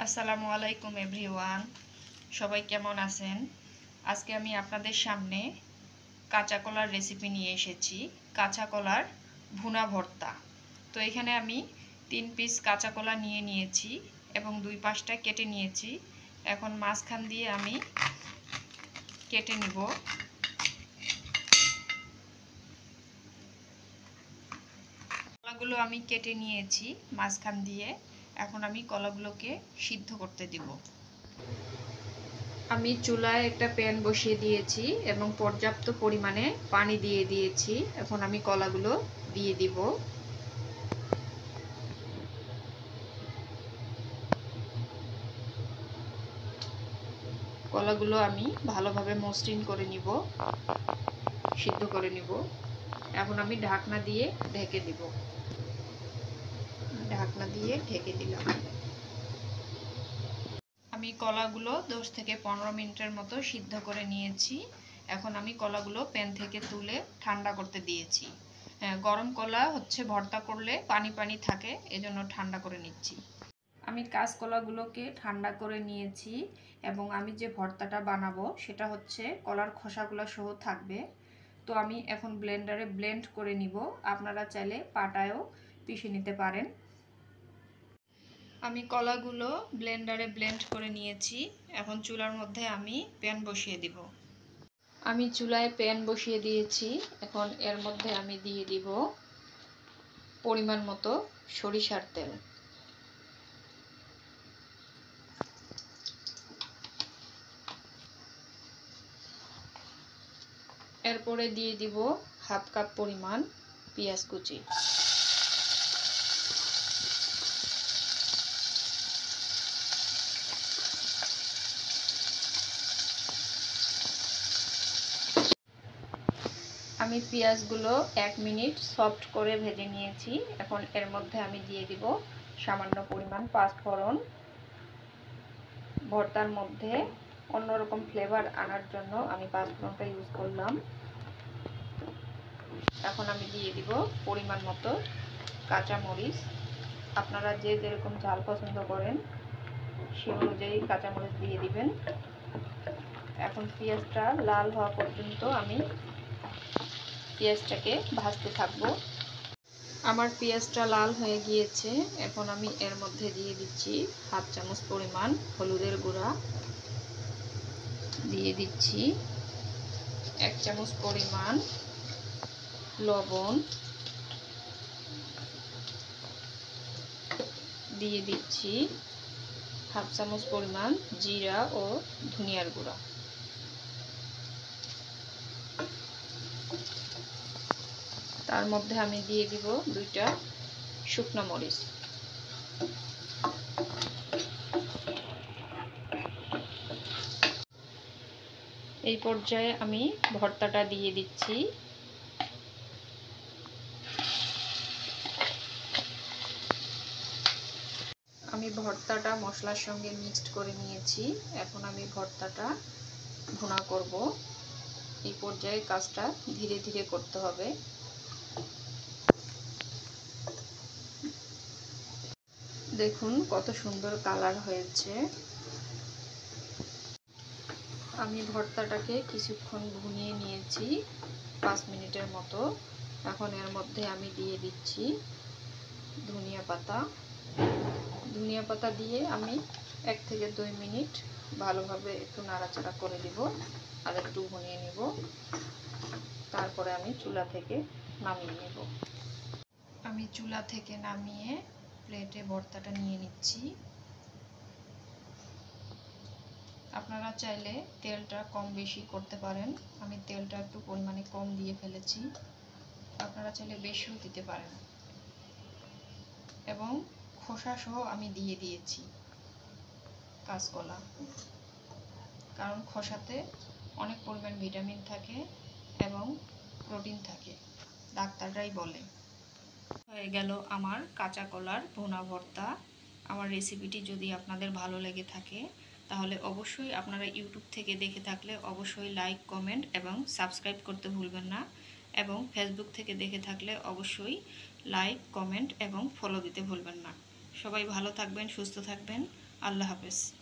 আসসালামু আলাইকুম এভরিওয়ান, সবাই কেমন আছেন? আজকে আমি আপনাদের সামনে কাঁচা কলার রেসিপি নিয়ে এসেছি। কাঁচা কলার ভুনা ভর্তা। তো এখানে আমি 3 পিস কাঁচা কলা নিয়ে নিয়েছি এবং 2 পাশটা কেটে নিয়েছি। এখন মাঝখান দিয়ে আমি কেটে নিব। কলাগুলো আমি কেটে নিয়েছি মাঝখান দিয়ে। এখন আমি কলাগুলোকে সিদ্ধ করতে দিব। আমি চুলায় একটা প্যান বসিয়ে দিয়েছি এবং পর্যাপ্ত পরিমাণে পানি দিয়ে দিয়েছি। এখন আমি কলাগুলো দিয়ে দিব। কলাগুলো আমি ভালোভাবে মসৃণ করে নিব, সিদ্ধ করে নিব। এখন আমি ঢাকনা দিয়ে ঢেকে দিব। ঢাকনা দিয়ে ঢেকে দিলাম। আমি কলাগুলো 10 থেকে 15 মিনিটের মতো সিদ্ধ করে নিয়েছি। এখন আমি কলাগুলো প্যান থেকে তুলে ঠান্ডা করতে দিয়েছি। গরম কলা হচ্ছে ভর্তা করলে পানি পানি থাকে, এজন্য ঠান্ডা করে নিচ্ছি। আমি কাঁচকলাগুলোকে ঠান্ডা করে নিয়েছি এবং আমি যে ভর্তাটা বানাবো সেটা হচ্ছে কলার খোসাগুলো সহ থাকবে। তো আমি এখন ব্লেন্ডারে ব্লেন্ড করে নিব। আপনারা চাইলে পাটায়ও পিষে নিতে পারেন। আমি কলাগুলো ব্লেন্ডারে ব্লেন্ড করে নিয়েছি। এখন চুলার মধ্যে আমি প্যান বসিয়ে দিব। আমি চুলায় প্যান বসিয়ে দিয়েছি। এখন এর মধ্যে আমি দিয়ে দিব পরিমাণ মতো সরিষার তেল। এরপরে দিয়ে দিব হাফ কাপ পরিমাণ পেঁয়াজ কুচি। আমি পেঁয়াজগুলো 1 মিনিট সফট করে ভেজে নিয়েছি। এখন এর মধ্যে আমি দিয়ে দিব সামান্য পরিমাণ পাঁচফোড়ন। ভর্তার মধ্যে অন্যরকম ফ্লেভার আনার জন্য আমি পাঁচফোড়নটা ইউজ করলাম। এখন আমি দিয়ে দিব পরিমাণ মতো কাঁচা মরিচ। আপনারা যে যেরকম ঝাল পছন্দ করেন সেই অনুযায়ী কাঁচা মরিচ দিয়ে দিবেন। এখন পেঁয়াজটা লাল হওয়া পর্যন্ত আমি পেঁয়াজটাকে ভাজতে থাকবো। আমার পেঁয়াজটা লাল হয়ে গিয়েছে। এখন আমি এর মধ্যে দিয়ে দিচ্ছি হাফ চামচ পরিমাণ হলুদের গুঁড়া, দিয়ে দিচ্ছি 1 চামচ পরিমাণ লবণ, দিয়ে দিচ্ছি হাফ চামচ পরিমাণ জিরা ও ধনিয়ার গুঁড়া। তার মধ্যে আমি দিয়ে দিব 2টা শুকনো মরিচ। এই পর্যায়ে আমি ভর্তাটা দিয়ে দিচ্ছি। আমি ভর্তাটা মশলার সঙ্গে মিক্সড করে নিয়েছি। এখন আমি ভর্তাটা ভুনা করব। এই পর্যায়ে কাজটা ধীরে ধীরে করতে হবে। দেখুন কত সুন্দর কালার হয়েছে। আমি ভর্তাটাকে কিছুক্ষণ ভুনিয়ে নিয়েছি, 5 মিনিটের মতো। এখন এর মধ্যে আমি দিয়ে দিচ্ছি ধনিয়া পাতা। ধনিয়া পাতা দিয়ে আমি 1 থেকে 2 মিনিট ভালোভাবে একটু নাড়াচাড়া করে দিব আর একটু ভুনিয়ে নিব। তারপরে আমি চুলা থেকে নামিয়ে নেব। আমি চুলা থেকে নামিয়ে প্লেটে ভর্তাটা নিয়ে নিচ্ছি। আপনারা চাইলে তেলটা কম বেশি করতে পারেন। আমি তেলটা একটু পরিমাণে কম দিয়ে ফেলেছি। আপনারা চাইলে বেশিও দিতে পারেন। এবং খোসা সহ আমি দিয়ে দিয়েছি কাঁচকলা, কারণ খোসাতে অনেক পরিমাণ ভিটামিন থাকে এবং প্রোটিন থাকে, ডাক্তাররাই বলে। হয়ে গেল আমার কাঁচা কলার ভুনা ভর্তা। আমার রেসিপিটি যদি আপনাদের ভালো লেগে থাকে তাহলে অবশ্যই আপনারা ইউটিউব থেকে দেখে থাকলে অবশ্যই লাইক, কমেন্ট এবং সাবস্ক্রাইব করতে ভুলবেন না। এবং ফেসবুক থেকে দেখে থাকলে অবশ্যই লাইক, কমেন্ট এবং ফলো দিতে ভুলবেন না। সবাই ভালো থাকবেন, সুস্থ থাকবেন। আল্লাহ হাফেজ।